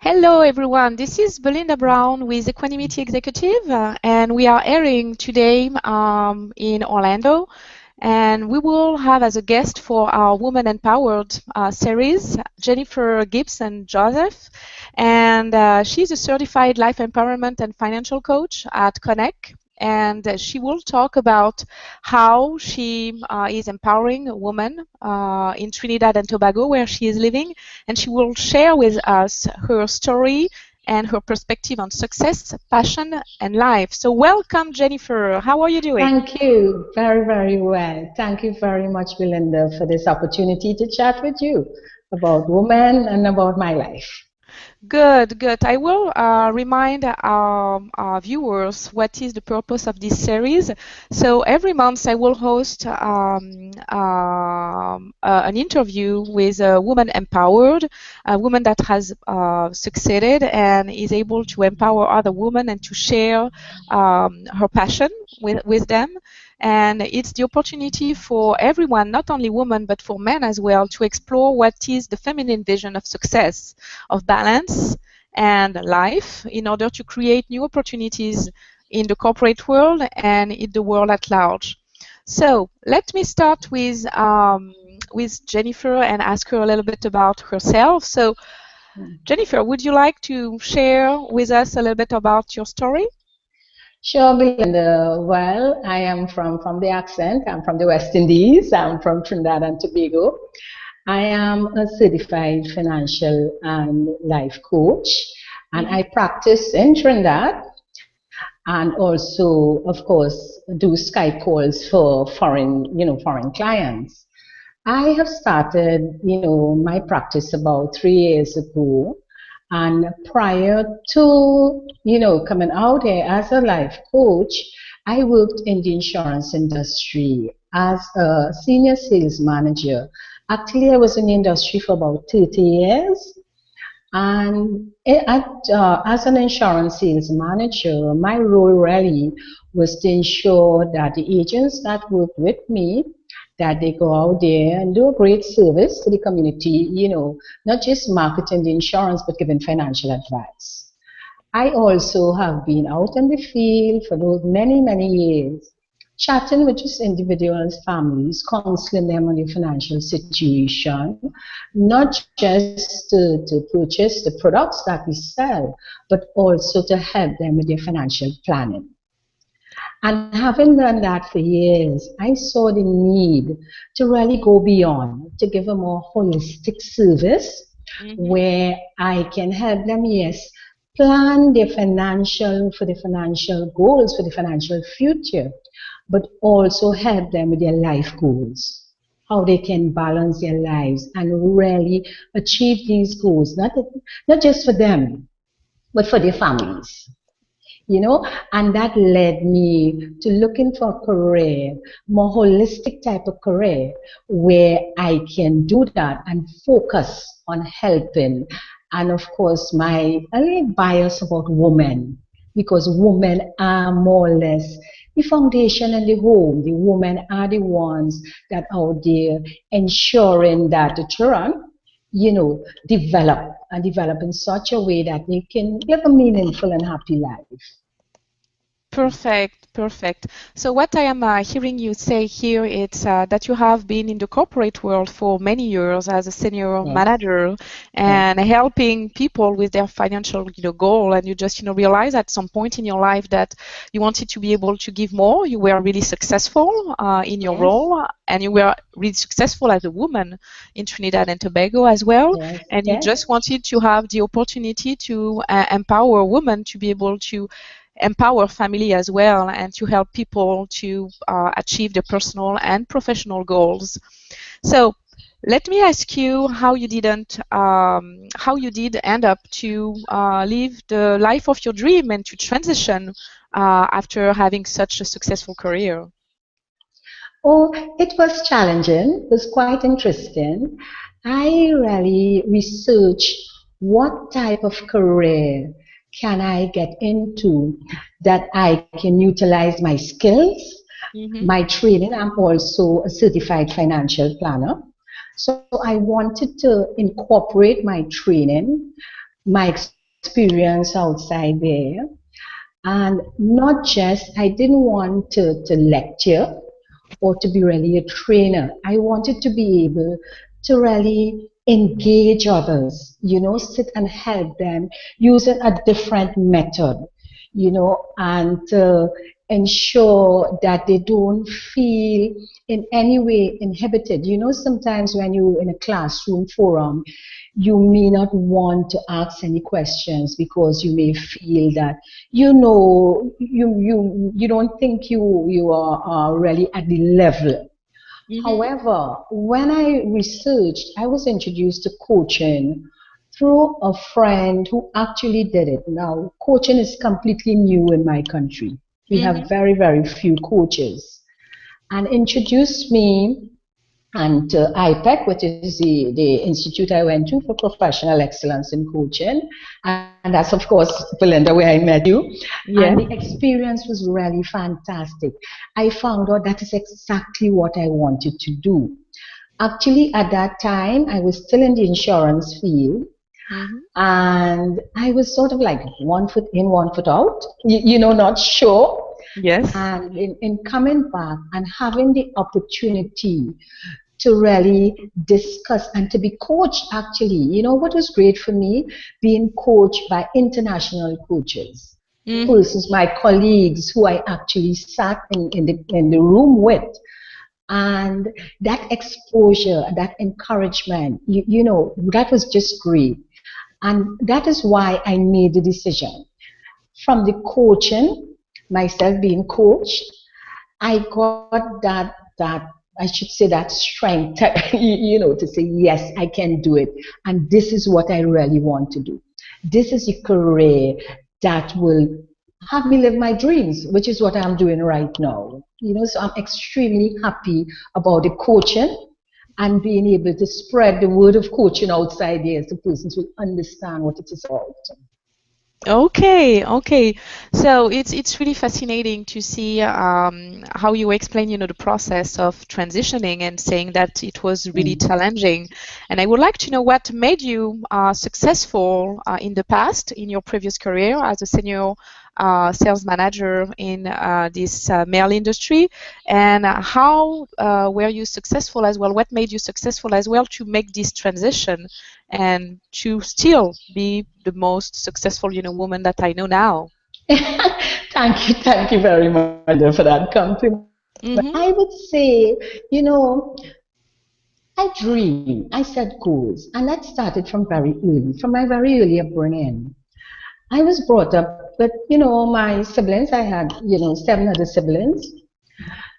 Hello everyone, this is Belinda Brown with Equanimity Executive and we are airing today in Orlando, and we will have as a guest for our Woman Empowered series Jennifer Gibson Joseph, and she's a certified life empowerment and financial coach at Connect, and she will talk about how she is empowering a woman in Trinidad and Tobago where she is living, and she will share with us her story and her perspective on success, passion, and life. So welcome, Jennifer. How are you doing? Thank you. Very, very well. Thank you very much, Belinda, for this opportunity to chat with you about women and about my life. Good, good. I will remind our viewers what is the purpose of this series. So every month I will host an interview with a woman empowered, a woman that has succeeded and is able to empower other women and to share her passion with them. And it's the opportunity for everyone, not only women, but for men as well, to explore what is the feminine vision of success, of balance and life, in order to create new opportunities in the corporate world and in the world at large. So let me start with Jennifer and ask her a little bit about herself. So Jennifer, would you like to share with us a little bit about your story? Sure, Belinda. Well, I am from the accent. I'm from the West Indies. I'm from Trinidad and Tobago. I am a certified financial and life coach, and I practice in Trinidad and also, of course, do Skype calls for foreign clients. I have started, my practice about 3 years ago. And prior to, coming out here as a life coach, I worked in the insurance industry as a senior sales manager. Actually, I was in the industry for about 30 years. And as an insurance sales manager, my role really was to ensure that the agents that work with me, that they go out there and do a great service to the community, not just marketing the insurance, but giving financial advice. I also have been out in the field for those many, many years, chatting with just individuals, families, counseling them on their financial situation, not just to purchase the products that we sell, but also to help them with their financial planning. And having done that for years, I saw the need to really go beyond, to give a more holistic service where I can help them, yes, plan their financial goals, for the financial future, but also help them with their life goals, how they can balance their lives and really achieve these goals, not just for them, but for their families. And that led me to looking for a career, more holistic type of career, where I can do that and focus on helping. And of course, my only bias about women, because women are more or less the foundation in the home. The women are the ones that are out there ensuring that the children, develop in such a way that they can live a meaningful and happy life. Perfect, perfect. So what I am hearing you say here is that you have been in the corporate world for many years as a senior manager and helping people with their financial goal, and you just realize at some point in your life that you wanted to be able to give more. You were really successful in your role, and you were really successful as a woman in Trinidad and Tobago as well, and you just wanted to have the opportunity to empower women to be able to empower family as well, and to help people to achieve their personal and professional goals. So let me ask you how you did end up to live the life of your dream and to transition after having such a successful career. Oh, it was challenging. It was quite interesting. I really researched what type of career can I get into that I can utilize my skills, my training. I'm also a certified financial planner. So I wanted to incorporate my training my experience outside there. And not just, I didn't want to lecture or to be really a trainer. I wanted to be able to really engage others, sit and help them using a different method, and ensure that they don't feel in any way inhibited. Sometimes when you're in a classroom forum, you may not want to ask any questions because you may feel that you don't think you are really at the level. However, when I researched, I was introduced to coaching through a friend who actually did it. Now, coaching is completely new in my country. We have very, very few coaches. And introduced me and IPEC, which is the institute I went to for professional excellence in coaching. And that's, of course, Belinda, where I met you. Yeah. And the experience was really fantastic. I found out that is exactly what I wanted to do. Actually, at that time, I was still in the insurance field. And I was sort of like 1 foot in, 1 foot out, not sure. Yes. And in coming back and having the opportunity to really discuss and to be coached, actually, what was great for me, being coached by international coaches, persons, my colleagues who I actually sat in the room with. And that exposure, that encouragement, that was just great. And that is why I made the decision. From the coaching, myself being coached, I got that I should say that strength, to say, yes, I can do it. And this is what I really want to do. This is a career that will have me live my dreams, which is what I'm doing right now. So I'm extremely happy about the coaching and being able to spread the word of coaching outside there so persons will understand what it is about. Okay. So it's really fascinating to see how you explain, the process of transitioning and saying that it was really challenging. And I would like to know what made you successful in the past, in your previous career as a senior sales manager in this mail industry, and how were you successful as well? What made you successful as well to make this transition and to still be the most successful, woman that I know now? Thank you very much for that compliment. I would say, I dream, I set goals, and that started from very early, from my very early upbringing. I was brought up with, my siblings. I had, 7 other siblings.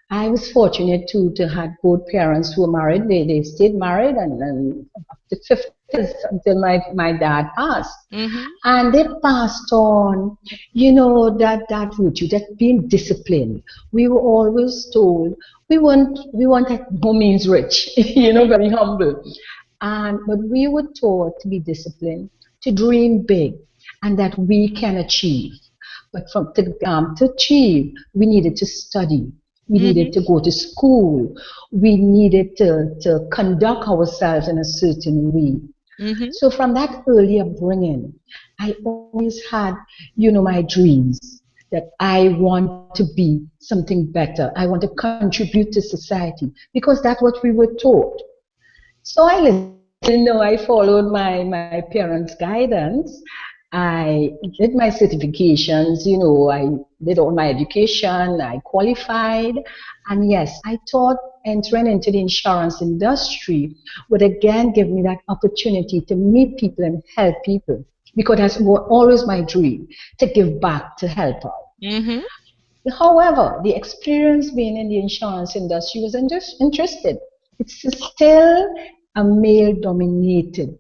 I was fortunate to have both parents who were married. They stayed married and up to 50s until my dad passed. And they passed on, that virtue, that being disciplined. We were always told we weren't at no means rich, very humble. But we were taught to be disciplined, to dream big, and that we can achieve. But to achieve, we needed to study. We needed to go to school. We needed to conduct ourselves in a certain way. So from that early upbringing, I always had, my dreams that I want to be something better. I want to contribute to society because that's what we were taught. So I listened, I followed my parents' guidance. I did my certifications, I did all my education, I qualified. And yes, I thought entering into the insurance industry would again give me that opportunity to meet people and help people, because that's always my dream, to give back, to help out. However, the experience being in the insurance industry was interesting. It's still a male-dominated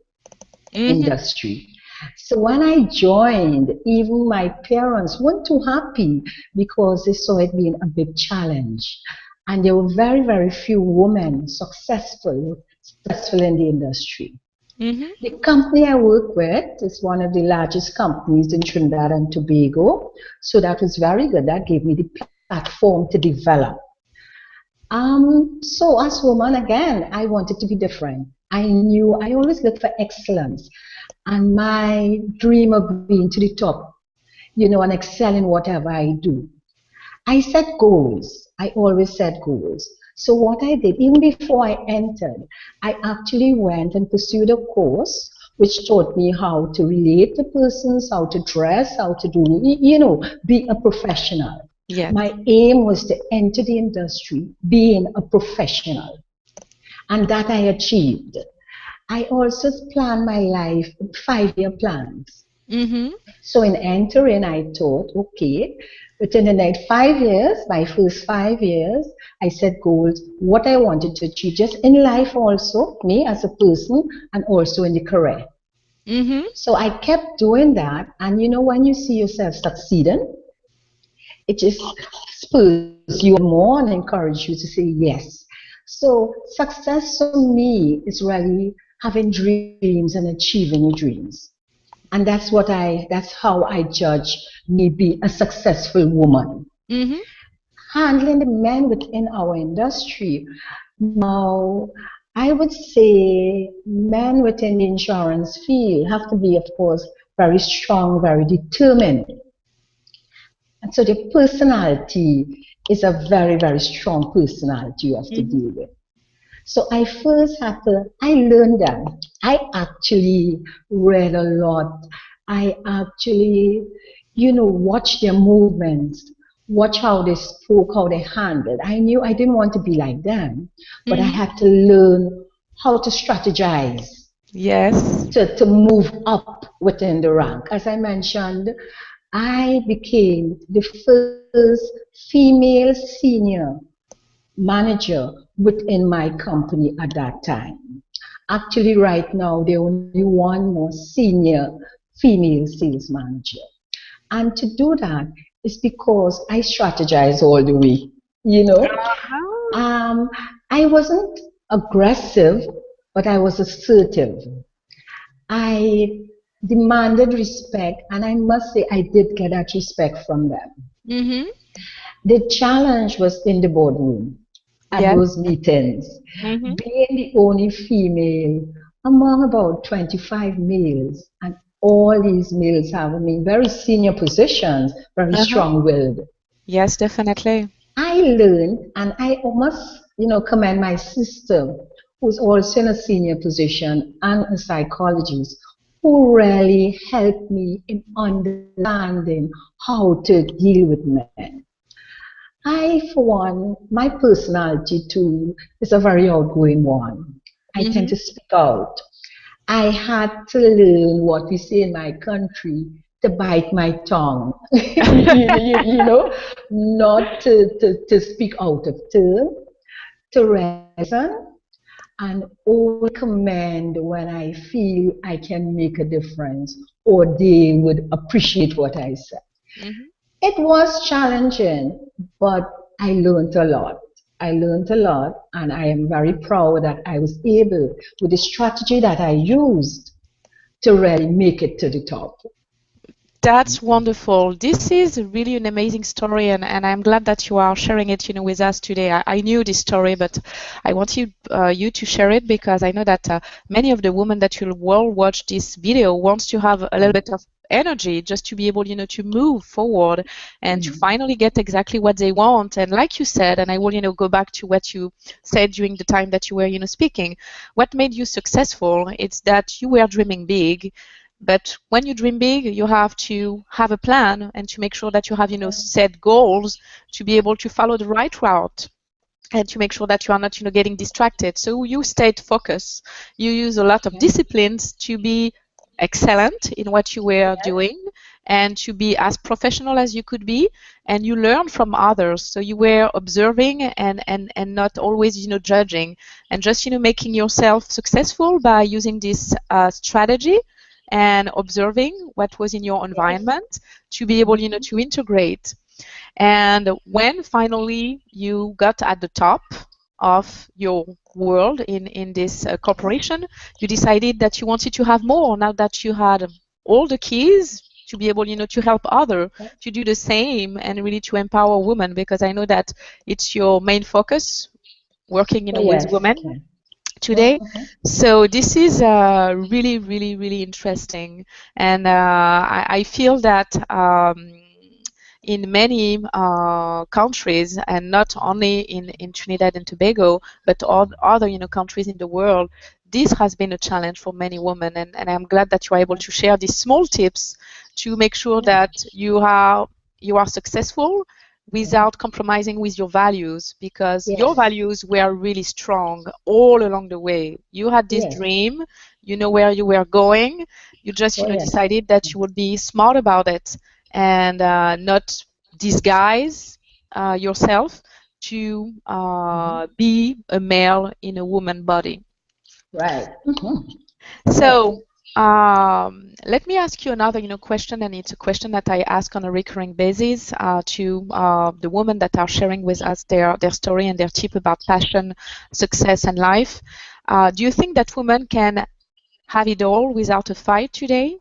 industry. So when I joined, even my parents weren't too happy because they saw it being a big challenge. And there were very, very few women successful in the industry. The company I work with is one of the largest companies in Trinidad and Tobago. So that was very good. That gave me the platform to develop. So as a woman, again, I wanted to be different. I knew I always looked for excellence. and my dream of being to the top, and excel in whatever I do. I set goals. I always set goals. So what I did, even before I entered, I actually went and pursued a course which taught me how to relate to persons, how to dress, how to do, be a professional. Yes. My aim was to enter the industry being a professional, and that I achieved. I also planned my life in 5-year plans. Mm-hmm. So in entering, I thought, okay, within the next 5 years, my first 5 years, I set goals, what I wanted to achieve, just in life also, me as a person, and also in the career. Mm-hmm. So I kept doing that, and when you see yourself succeeding, it just spurs you more and encourages you to say yes. So success for me is really having dreams and achieving your dreams. And that's how I judge me be a successful woman. Mm-hmm. Handling the men within our industry. Now, I would say men within the insurance field have to be, of course, very strong, very determined. And so the personality is a very, very strong personality you have to Mm-hmm. deal with. So I learned that. I actually read a lot. I actually, watched their movements, watch how they spoke, how they handled. I knew I didn't want to be like them, but I Mm-hmm. had to learn how to strategize Yes. to move up within the rank. As I mentioned, I became the first female senior manager within my company at that time. Actually, right now, there only one more senior female sales manager. And to do that is because I strategize all the way. You know, Uh-huh. um, I wasn't aggressive, but I was assertive. I demanded respect, and I must say I did get that respect from them. Mm-hmm. The challenge was in the boardroom at Yes. those meetings. Mm-hmm. Being the only female among about 25 males, and all these males have, very senior positions, very Uh-huh. strong-willed. Yes, definitely. I learned, and I must, commend my sister, who's also in a senior position and a psychologist, who really helped me in understanding how to deal with men. I, for one, my personality too is a very outgoing one. I tend Mm-hmm. to speak out. I had to learn what we say in my country to bite my tongue, not to speak out of turn, to listen, and only commend when I feel I can make a difference or they would appreciate what I said. Mm-hmm. It was challenging, but I learned a lot. I learned a lot, and I am very proud that I was able, with the strategy that I used, to really make it to the top. That's wonderful. This is really an amazing story, and I'm glad that you are sharing it, with us today. I knew this story, but I want you to share it because I know that many of the women that will watch this video wants to have a little bit of energy just to be able, to move forward and to finally get exactly what they want. And like you said, and I will, go back to what you said during the time that you were, speaking, what made you successful? It's that you were dreaming big. But when you dream big, you have to have a plan and to make sure that you have, set goals to be able to follow the right route and to make sure that you are not, getting distracted. So you stayed focused. You use a lot of disciplines to be excellent in what you were doing and to be as professional as you could be, and you learn from others. So you were observing and not always, judging, and just, making yourself successful by using this strategy and observing what was in your environment to be able, to integrate. And when finally you got at the top of your world in this corporation, you decided that you wanted to have more now that you had all the keys to be able, to help others to do the same and really to empower women, because I know that it's your main focus, working, Oh, with yes. women. today. So this is really, really, really interesting, and I feel that in many countries, and not only in Trinidad and Tobago, but all other countries in the world, this has been a challenge for many women, and I'm glad that you are able to share these small tips to make sure that you are successful without compromising with your values, because your Yes. values were really strong all along the way. You had this Yes. dream, you know where you were going. You just, Oh, yes. decided that you would be smart about it and not disguise yourself to be a male in a woman body. Right. Correct. So let me ask you another, question, and it's a question that I ask on a recurring basis to the women that are sharing with us their story and their tip about passion, success, and life. Do you think that women can have it all without a fight today?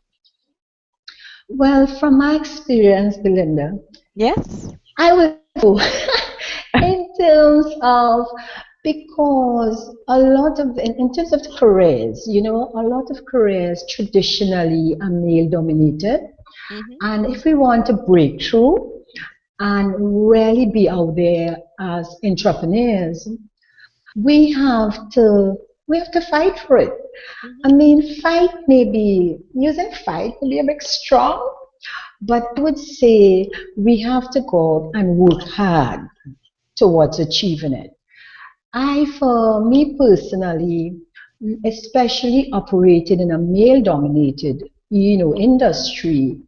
Well, from my experience, Belinda, Yes. I would say no. In terms of, because a lot of, in terms of careers, a lot of careers traditionally are male dominated. Mm-hmm. And if we want to break through and really be out there as entrepreneurs, we have to we have to fight for it. I Mm-hmm. mean, fight may be using fight may be a bit strong, but I would say we have to go and work hard towards achieving it. For me personally, especially operating in a male-dominated, industry,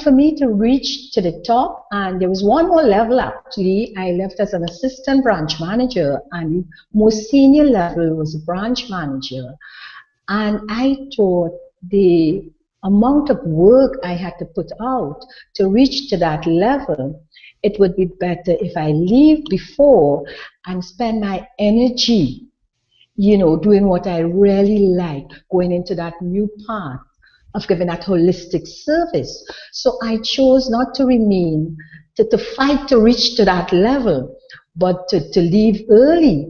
for me to reach to the top, and there was one more level actually. I left as an assistant branch manager, and most senior level was a branch manager. And I thought the amount of work I had to put out to reach to that level, it would be better if I leave before and spend my energy, doing what I really like, going into that new path of giving that holistic service. So I chose not to remain, to fight to reach to that level, but to leave early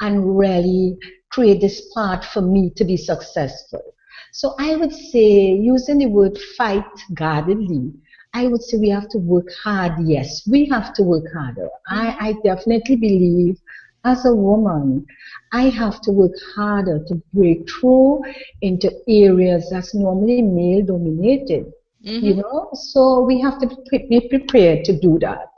and really create this path for me to be successful. So I would say, using the word fight guardedly, I would say we have to work hard. Yes, we have to work harder. Mm-hmm. I definitely believe as a woman, I have to work harder to break through into areas that's normally male dominated. Mm-hmm. So we have to be prepared to do that.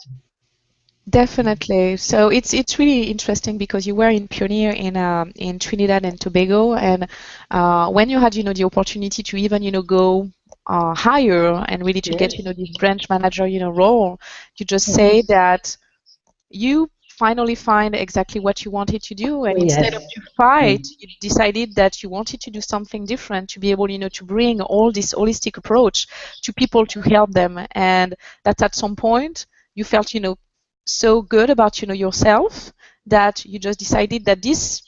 Definitely. So it's really interesting because you were in pioneer in Trinidad and Tobago, and when you had the opportunity to even go higher and really to get Yes. this branch manager role, you just say Yes. that you finally find exactly what you wanted to do, Oh, and instead of yes. to fight, you decided that you wanted to do something different, to be able to bring all this holistic approach to people to help them, and that at some point you felt so good about yourself that you just decided that this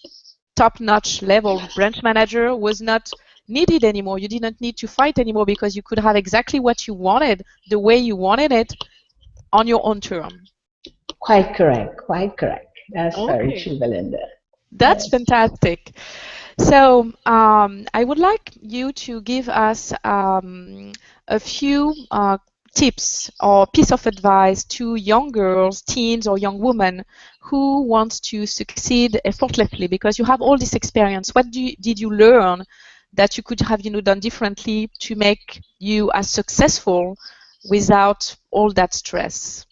top-notch level branch manager was not needed anymore. You didn't need to fight anymore because you could have exactly what you wanted, the way you wanted it, on your own term. Quite correct. Quite correct. That's very Okay. true, Belinda. That's Yes. fantastic. So I would like you to give us a few tips or piece of advice to young girls, teens, or young women who want to succeed effortlessly, because you have all this experience. What did you learn that you could have done differently to make you as successful without all that stress?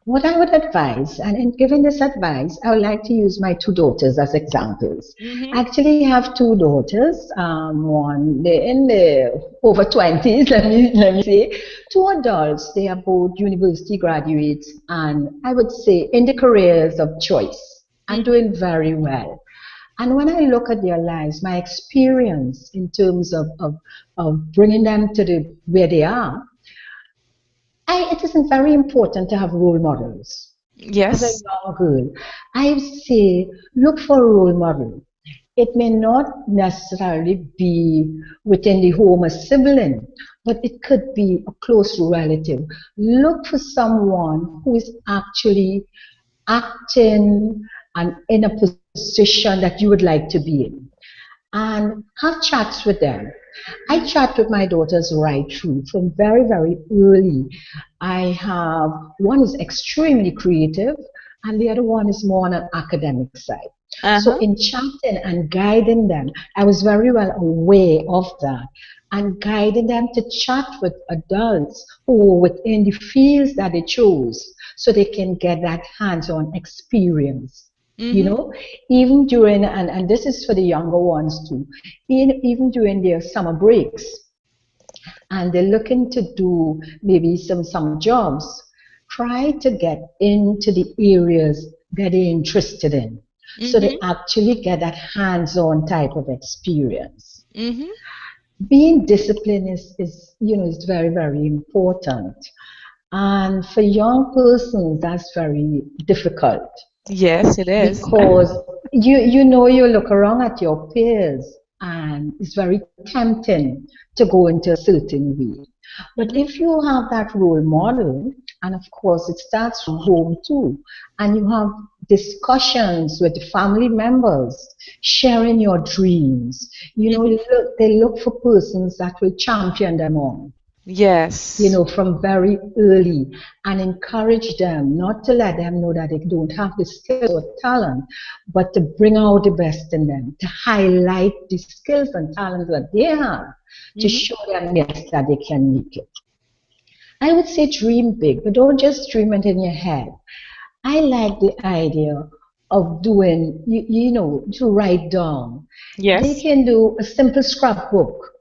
What I would advise, and in giving this advice, I would like to use my two daughters as examples. Mm-hmm. I actually have two daughters. One they're in the over 20s. Let me say, two adults. They are both university graduates, and I would say in the careers of choice, and Mm-hmm. doing very well. And when I look at their lives, my experience in terms of bringing them to the where they are, it isn't very important to have role models. As a Yes. young girl, I say look for a role model. It may not necessarily be within the home, a sibling, but it could be a close relative. Look for someone who is actually acting and in a position that you would like to be in, and have chats with them. I chat with my daughters right through from very, very early. I have one is extremely creative, and the other one is more on an academic side. So in chatting and guiding them, I was very well aware of that, and guiding them to chat with adults who are within the fields that they chose so they can get that hands-on experience. You know, even during, and this is for the younger ones too, even during their summer breaks, and they're looking to do maybe some summer jobs, try to get into the areas that they're interested in. So they actually get that hands-on type of experience. Being disciplined is very, very important. And for young persons, that's very difficult. Yes, it is. Because you look around at your peers and it's very tempting to go into a certain way. But if you have that role model, and of course it starts from home too, and you have discussions with the family members, sharing your dreams, they look for persons that will champion them on. Yes. From very early, and encourage them, not to let them know that they don't have the skills or talent, but to bring out the best in them, to highlight the skills and talents that they have, to show them, yes, that they can make it. I would say dream big, but don't just dream it in your head. I like the idea of doing, to write down. Yes. They can do a simple scrapbook.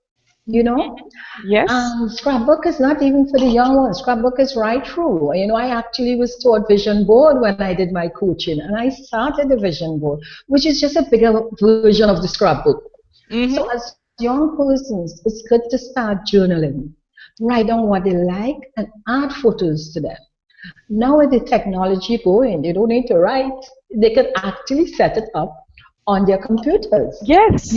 Yes. Scrapbook is not even for the young ones. Scrapbook is right through. I actually was taught vision board when I did my coaching, and I started the vision board, which is just a bigger version of the scrapbook. So as young persons, it's good to start journaling, write down what they like, and add photos to them. Now with the technology going, they don't need to write. They can actually set it up on their computers. Yes.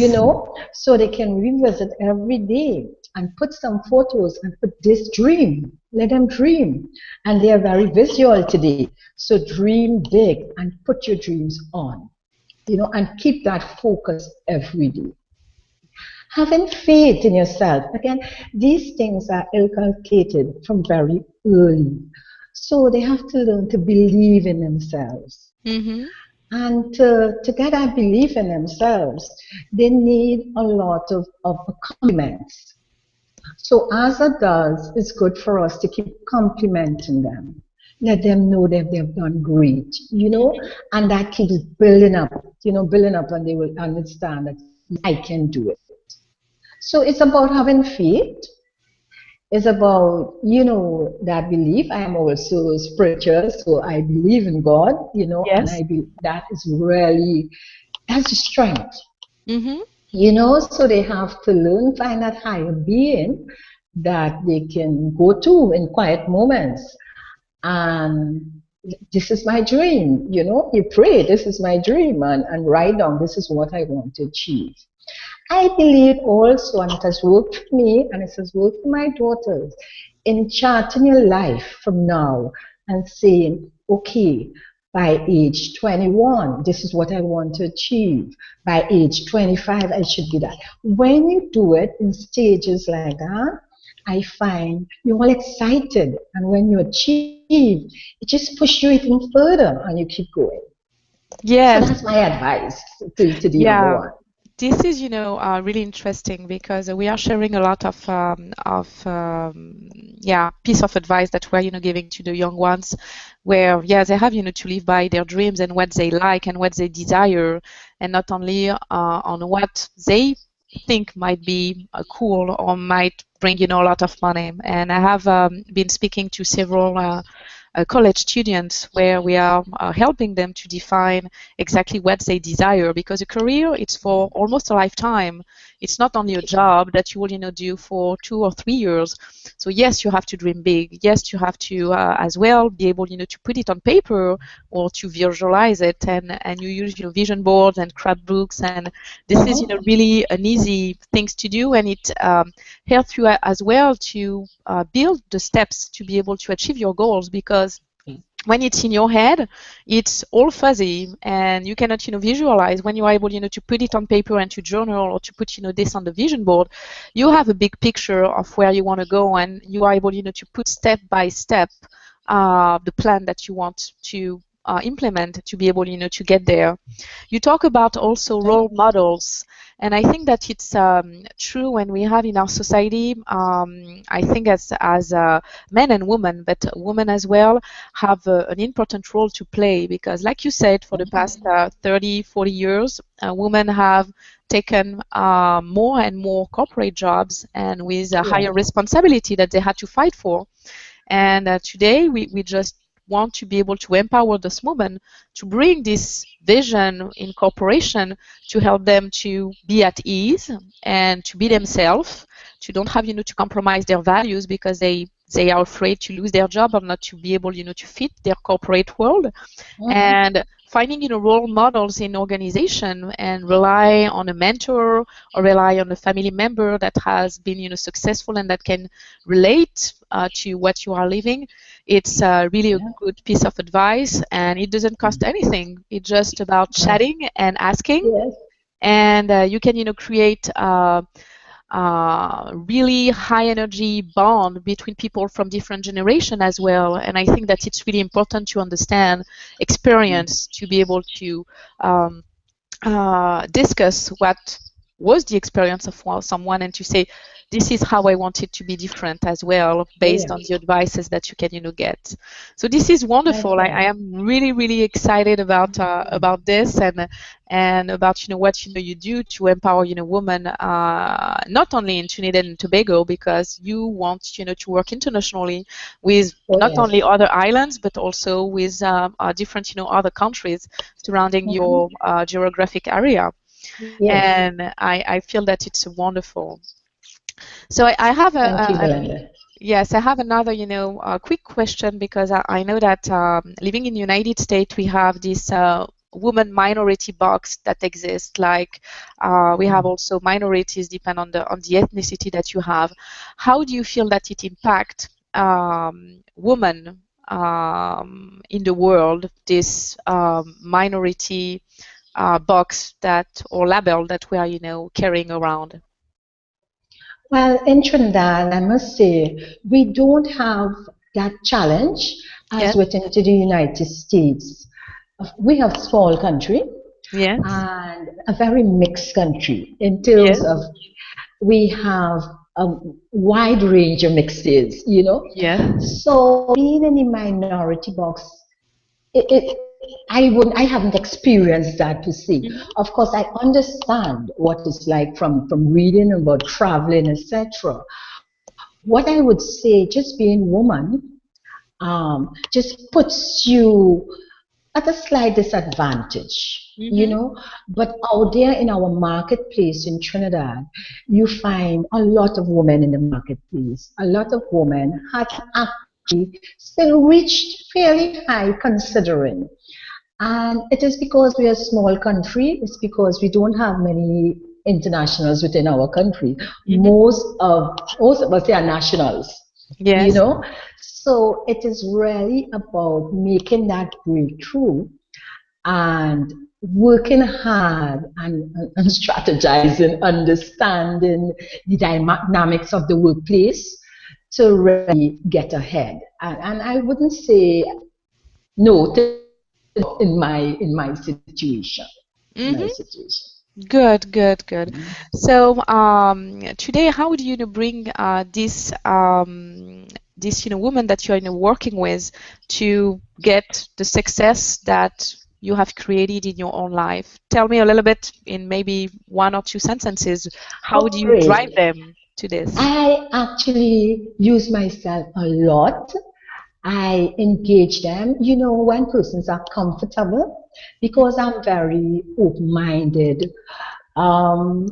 So they can revisit every day and put some photos and put this dream. Let them dream. And they are very visual today. So dream big and put your dreams on, and keep that focus every day. Having faith in yourself. Again, these things are inculcated from very early. So they have to learn to believe in themselves. And to get that belief in themselves, they need a lot of compliments. So as adults, it's good for us to keep complimenting them. Let them know that they've done great, and that keeps building up, and they will understand that I can do it. So it's about having faith. It's about, that belief. I am also spiritual, so I believe in God, Yes. and I believe that is really, that's the strength. So they have to learn, find that higher being that they can go to in quiet moments. And this is my dream, you pray, this is my dream, and write down, this is what I want to achieve. I believe also, and it has worked for me, and it has worked for my daughters, in charting your life from now and saying, okay, by age 21, this is what I want to achieve. By age 25, I should be that. When you do it in stages like that, I find you're all excited. And when you achieve, it just pushes you even further and you keep going. Yes. So that's my advice to the younger one. This is, really interesting because we are sharing a lot of piece of advice that we're, giving to the young ones, where, they have, to live by their dreams and what they like and what they desire, and not only on what they think might be cool or might bring, a lot of money. And I have been speaking to several college students where we are helping them to define exactly what they desire, because a career, it's for almost a lifetime. It's not only a job that you will do for 2 or 3 years. So yes, you have to dream big. Yes, you have to as well be able to put it on paper or to visualize it, and you use vision boards and scrapbooks, and this is really an easy things to do, and it helps you as well to build the steps to be able to achieve your goals, because when it's in your head, it's all fuzzy and you cannot, visualize. When you are able, to put it on paper and to journal or to put, this on the vision board, you have a big picture of where you want to go, and you are able, to put step by step the plan that you want to implement to be able, to get there. You talk about also role models, and I think that it's true when we have in our society, I think as men and women, but women as well, have an important role to play, because like you said, for the past 30, 40 years, women have taken more and more corporate jobs, and with a higher responsibility that they had to fight for. And today we just want to be able to empower this woman to bring this vision in corporation, to help them to be at ease and to be themselves, to don't have, to compromise their values because they are afraid to lose their job or not to be able, to fit their corporate world. And finding, role models in organization and rely on a mentor or rely on a family member that has been, successful and that can relate to what you are living. It's really a good piece of advice, and it doesn't cost anything. It's just about chatting and asking, and you can, create really high energy bond between people from different generations as well. And I think that it's really important to understand experience to be able to discuss what was the experience of someone, and to say, this is how I want it to be different as well, based on the advices that you can, get. So this is wonderful. I am really, really excited about this, and about what you do to empower women, not only in Trinidad and Tobago, because you want to work internationally with not only other islands, but also with different other countries surrounding your geographic area. And I feel that it's wonderful. So I have yes, I have another, quick question, because I know that living in the United States, we have this woman minority box that exists. Like we have also minorities, depend on the ethnicity that you have. How do you feel that it impacts women in the world, this minority box or label that we are, carrying around? Well, in Trinidad, I must say, we don't have that challenge as within the United States. We have a small country and a very mixed country in terms of we have a wide range of mixes, So being in the minority box, I haven't experienced that per se. Of course, I understand what it's like from reading about traveling, etc. What I would say, just being woman, just puts you at a slight disadvantage, But out there in our marketplace in Trinidad, you find a lot of women in the marketplace. A lot of women have actually still reached fairly high considering. And it is because we are a small country. It's because we don't have many internationals within our country. Most of us are nationals. So it is really about making that breakthrough and working hard and strategizing, understanding the dynamics of the workplace to really get ahead. And I wouldn't say no in my situation. Good. So today, how do you bring this woman that you're working with to get the success that you have created in your own life? Tell me a little bit, in maybe 1 or 2 sentences, how do you drive them to this? I actually use myself a lot. I engage them, when persons are comfortable, because I'm very open-minded. I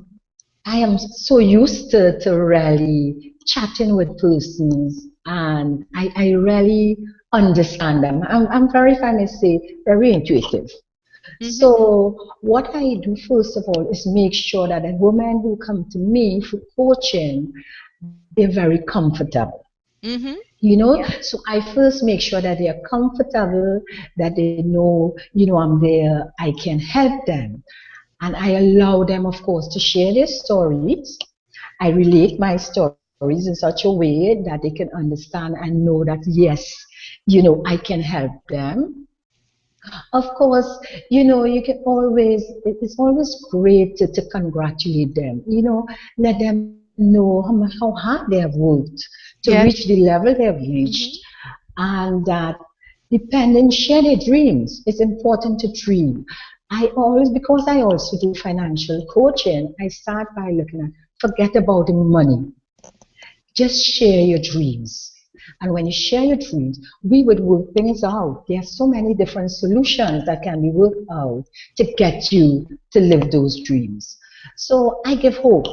am so used to really chatting with persons, and I really understand them. I'm very, if I may say, very intuitive. So what I do first of all is make sure that the women who come to me for coaching, they're very comfortable. you know. Yeah. So I first make sure that they are comfortable, that they know, I'm there, I can help them. And I allow them, of course, to share their stories. I relate my stories in such a way that they can understand and know that, yes, I can help them. Of course, you can always, it's always great to congratulate them, let them know how hard they have worked to reach Yes. the level they have reached, Hmm. and that depending, share their dreams. It's important to dream. Because I also do financial coaching, I start by looking at, forget about the money, just share your dreams. And when you share your dreams, we would work things out. There are so many different solutions that can be worked out to get you to live those dreams. So I give hope.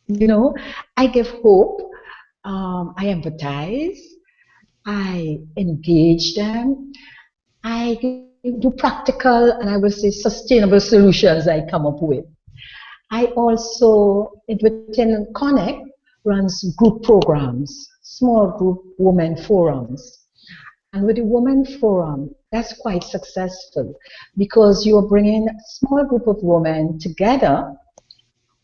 You know, I give hope. I empathize. I engage them. I do practical and I will say sustainable solutions I come up with. I also, within Connect, runs group programs, small group women forums. And with the women forum, that's quite successful because you're bringing a small group of women together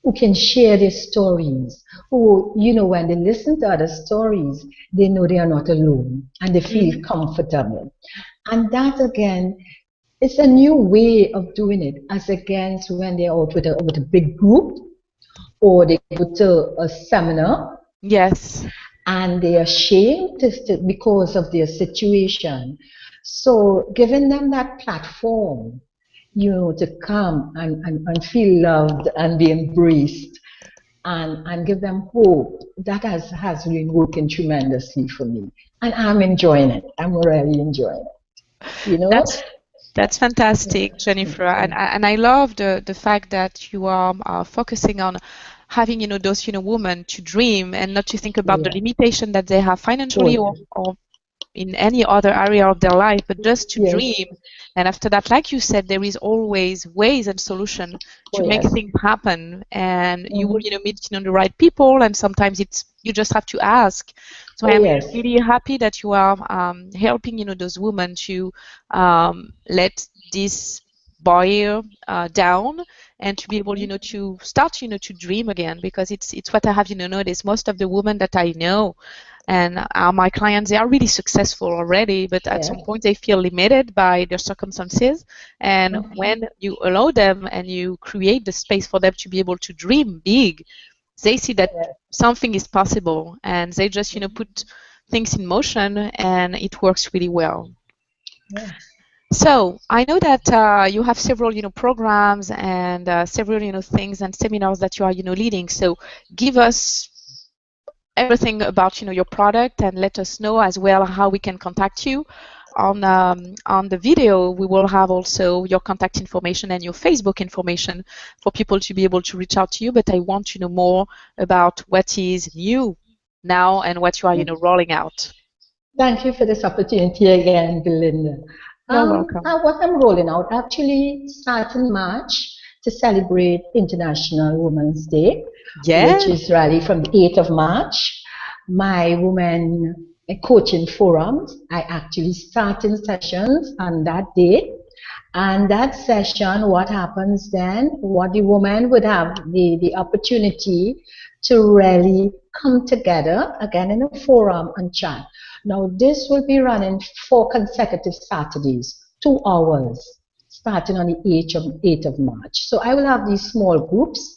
who can share their stories, who, when they listen to other stories, they know they are not alone and they feel Hmm. comfortable. And that again, it's a new way of doing it as against when they're out with a big group or they go to a seminar Yes. and they are ashamed because of their situation. So giving them that platform, to come and feel loved and be embraced and give them hope, that has been working tremendously for me. And I'm enjoying it. I'm really enjoying it, That's That's fantastic, Jennifer, and I love the fact that you are focusing on having those women to dream and not to think about the Yeah. limitation that they have financially Totally. or in any other area of their life, but just to Yes. dream. And after that, like you said, there is always ways and solution Oh, to make yes. things happen. And you will, Mhm. meet, the right people. And sometimes you just have to ask. So Oh, I am yes. really happy that you are helping, those women to let this barrier down and to be able, to start, to dream again, because it's what I have, noticed. Most of the women that I know and my clients, they are really successful already, but at Yeah. some point they feel limited by their circumstances. And Mhm. when you allow them and you create the space for them to be able to dream big, they see that Yeah. something is possible and they just, put things in motion and it works really well. Yes. So I know that you have several, programs and several, things and seminars that you are, leading. So give us everything about your product and let us know as well how we can contact you. On the video, we will have also your contact information and your Facebook information for people to be able to reach out to you. But I want to know more about what is new now and what you are rolling out. Thank you for this opportunity again, Belinda. You're welcome. What I'm rolling out actually starting March to celebrate International Women's Day, which Yes. is really from the 8th of March. My women coaching forums, I actually starting sessions on that day. And that session, what happens then, what the women would have the opportunity to really come together again in a forum and chat. Now, this will be running 4 consecutive Saturdays, 2 hours, starting on the 8th of March. So I will have these small groups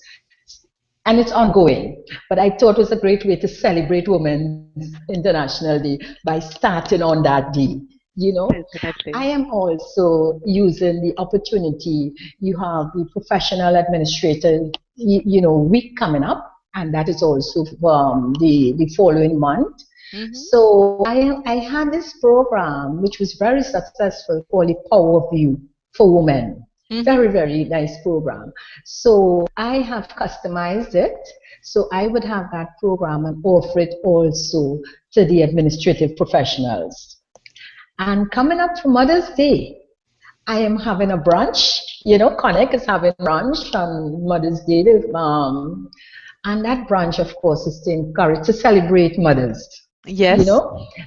and it's ongoing. But I thought it was a great way to celebrate Women's International Day by starting on that day. I Definitely. am also using the opportunity. You have the Professional Administrator, week coming up, and that is also the following month. Hmm. So I had this program which was very successful called the Power View for Women. Hmm. Very, very nice program. So I have customized it. So I would have that program and offer it also to the administrative professionals. And coming up for Mother's Day, I am having a brunch. Connect is having brunch on Mother's Day. And that brunch, of course, is to encourage, to celebrate mothers. Yes.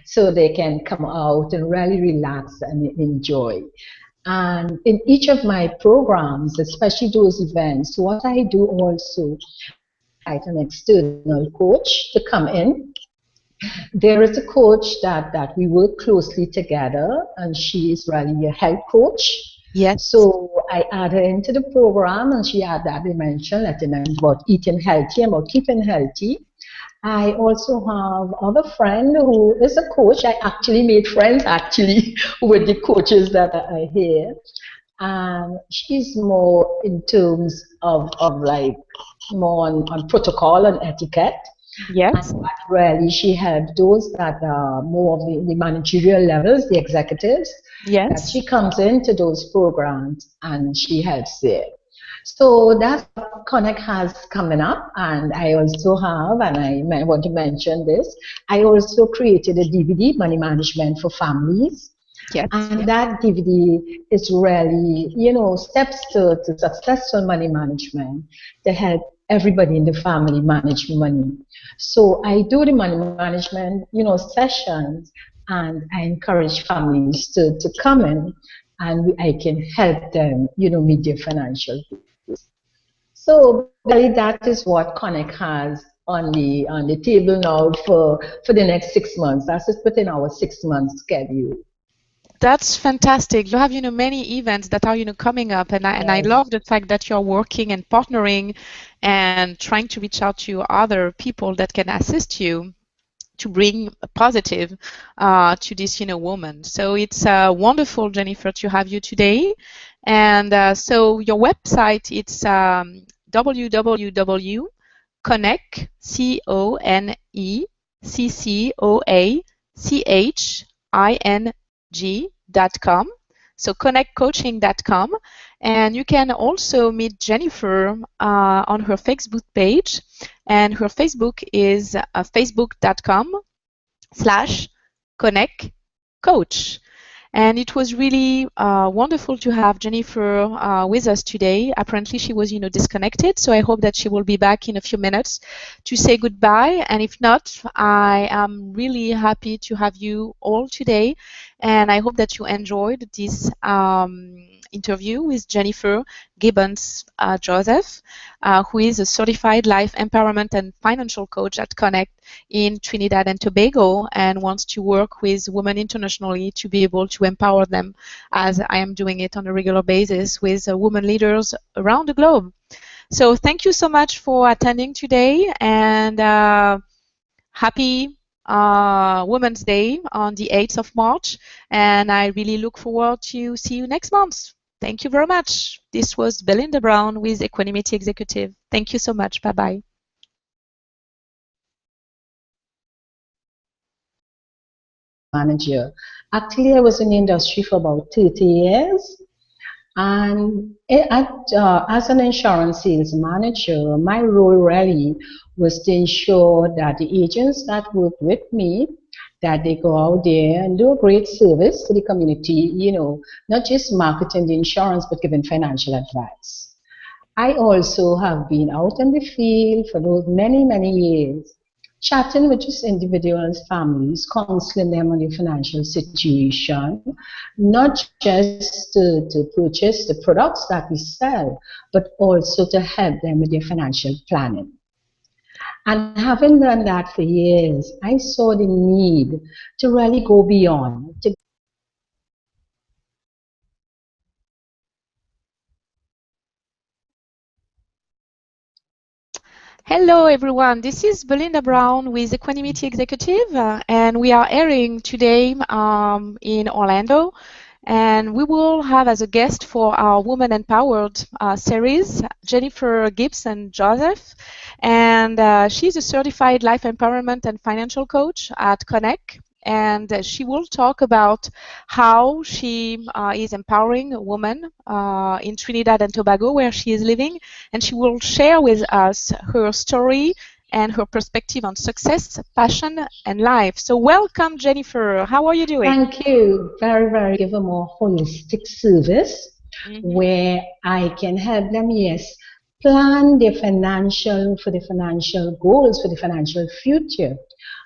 so they can come out and really relax and enjoy. And in each of my programs, especially those events, what I do also, I invite an external coach to come in. There is a coach that we work closely together, and she is really a health coach. Yes. So I add her into the program, and she had that dimension, letting them about eating healthy, about keeping healthy. I also have other friend who is a coach. I actually made friends actually with the coaches that are here. And she's more in terms of like more on protocol and etiquette. And Yes. but really she helped those that are more of the managerial levels, the executives, that Yes. she comes into those programs and she helps there. So that's what Connect has coming up. And I also have, and I want to mention this, I also created a DVD, Money Management for Families. Yes. And that DVD is really, steps to successful money management to help everybody in the family manage money. So I do the money management, sessions, and I encourage families to come in and I can help them, meet their financial goals. So basically that is what Connect has on the table now for the next 6 months. That's just put in our 6 month schedule. That's fantastic. You have, many events that are, coming up, and I Yes. love the fact that you're working and partnering and trying to reach out to other people that can assist you to bring a positive to this, woman. So it's wonderful, Jennifer, to have you today. And so your website, it's www.connect, CONNECCOACHING.com. So connectcoaching.com. And you can also meet Jennifer on her Facebook page. And her Facebook is facebook.com/connectcoach. And it was really wonderful to have Jennifer with us today. Apparently she was, disconnected, so I hope that she will be back in a few minutes to say goodbye. And if not, I am really happy to have you all today. And I hope that you enjoyed this interview with Jennifer Gibbons Joseph, who is a certified life empowerment and financial coach at Connect in Trinidad and Tobago and wants to work with women internationally to be able to empower them, as I am doing it on a regular basis with women leaders around the globe. So thank you so much for attending today, and happy Women's Day on the 8th of March, and I really look forward to see you next month. Thank you very much. This was Belinda Brown with Equanimity Executive. Thank you so much. Bye-bye. Manager. Actually, I was in the industry for about 30 years. And as an insurance sales manager, my role really was to ensure that the agents that work with me, that they go out there and do a great service to the community, not just marketing the insurance, but giving financial advice. I also have been out in the field for those many, many years, chatting with just individuals, families, counseling them on their financial situation, not just to purchase the products that we sell, but also to help them with their financial planning. And having done that for years, I saw the need to really go beyond, to Hello, everyone. This is Belinda Brown with Equanimity Executive, and we are airing today in Orlando. And we will have as a guest for our Woman Empowered series, Jennifer Gibson Joseph. And she's a certified life empowerment and financial coach at Connect. And she will talk about how she is empowering a woman in Trinidad and Tobago, where she is living. And she will share with us her story and her perspective on success, passion, and life. So welcome, Jennifer. How are you doing? thank you very, very give a more holistic service where I can help them, yes, plan their financial for the financial goals for the financial future,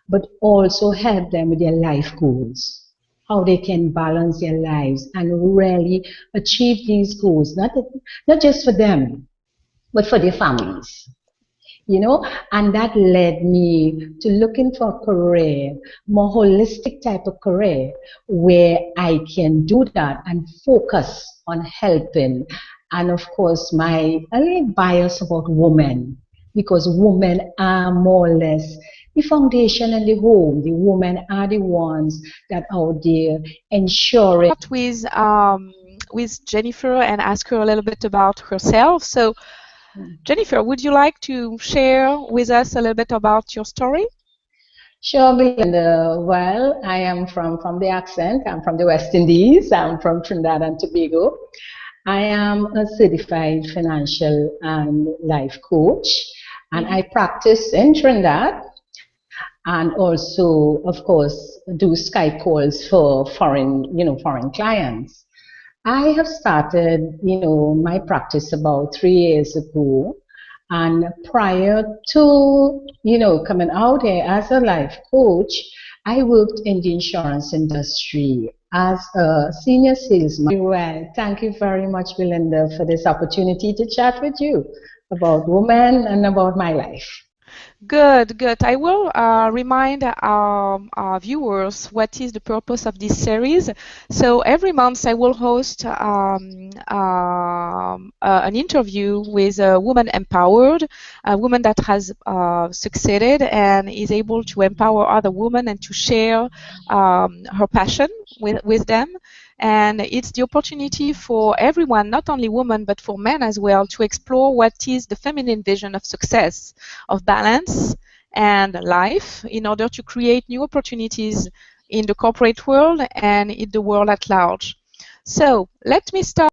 but also help them with their life goals, how they can balance their lives and really achieve these goals, not just for them, but for their families. And that led me to looking for a career, more holistic type of career, where I can do that and focus on helping. And of course, my only bias about women, because women are more or less the foundation in the home. The women are the ones that are out there ensuring. With Jennifer and ask her a little bit about herself. So, Jennifer, would you like to share with us a little bit about your story? Sure, Belinda. Well, I am from the accent. I'm from the West Indies. I'm from Trinidad and Tobago. I am a certified financial and life coach, and I practice in Trinidad and also, of course, do Skype calls for foreign clients. I have started, my practice about 3 years ago. And prior to, coming out here as a life coach, I worked in the insurance industry as a senior salesman. Well, thank you very much, Belinda, for this opportunity to chat with you about women and about my life. Good, good. I will remind our viewers what is the purpose of this series. So every month I will host an interview with a woman empowered, a woman that has succeeded and is able to empower other women and to share her passion with them. And it's the opportunity for everyone, not only women, but for men as well, to explore what is the feminine vision of success, of balance and life, in order to create new opportunities in the corporate world and in the world at large. So let me start